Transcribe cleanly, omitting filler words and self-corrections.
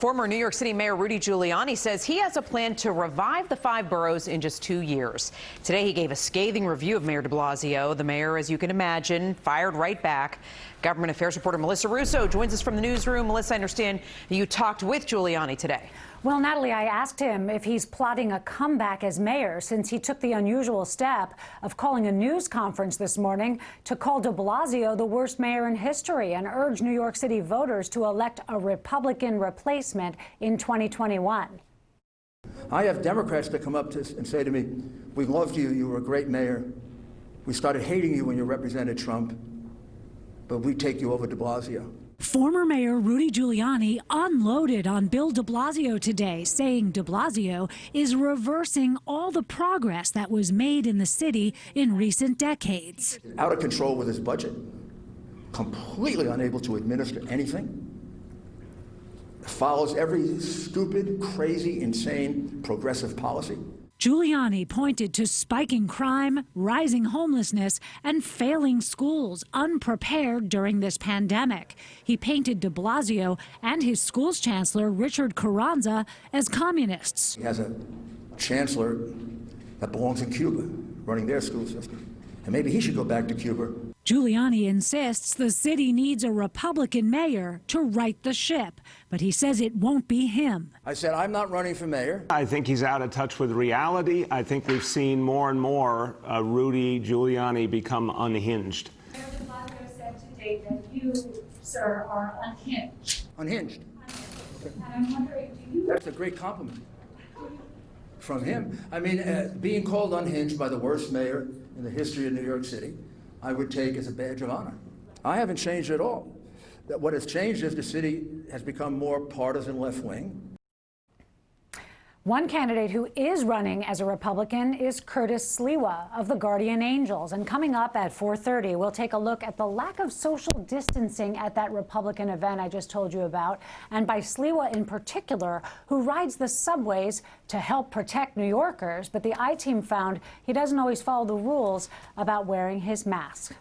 Former New York City Mayor Rudy Giuliani says he has a plan to revive the 5 boroughs in just 2 years. Today, he gave a scathing review of Mayor DeBlasio. The mayor, as you can imagine, fired right back. Government Affairs reporter Melissa Russo joins us from the newsroom. Melissa, I understand you talked with Giuliani today. Well, Natalie, I asked him if he's plotting a comeback as mayor since he took the unusual step of calling a news conference this morning to call DeBlasio the worst mayor in history and urge New York City voters to elect a Republican replacement in 2021. I have Democrats that come up and say to me, "We loved you. You were a great mayor. We started hating you when you represented Trump, but we take you over DeBlasio." Former Mayor Rudy Giuliani unloaded on Bill de Blasio today, saying de Blasio is reversing all the progress that was made in the city in recent decades. Out of control with his budget, completely unable to administer anything, follows every stupid, crazy, insane, progressive policy. Giuliani pointed to spiking crime, rising homelessness, and failing schools unprepared during this pandemic. He painted de Blasio and his school's chancellor, Richard Carranza, as communists. He has a chancellor that belongs in Cuba, running their school system. And maybe he should go back to Cuba. Giuliani insists the city needs a Republican mayor to right the ship, but he says it won't be him. I said, I'm not running for mayor. I think he's out of touch with reality. I think we've seen more and more Rudy Giuliani become unhinged. Mayor de Blasio said today that you, sir, are unhinged. Unhinged. And I'm wondering, do you... That's a great compliment from him. I mean, being called unhinged by the worst mayor in the history of New York City, I would take as a badge of honor. I haven't changed at all. What has changed is the city has become more partisan left-wing. One candidate who is running as a Republican is Curtis Sliwa of the Guardian Angels. And coming up at 4:30, we'll take a look at the lack of social distancing at that Republican event I just told you about, and by Sliwa in particular, who rides the subways to help protect New Yorkers. But the I-Team found he doesn't always follow the rules about wearing his mask.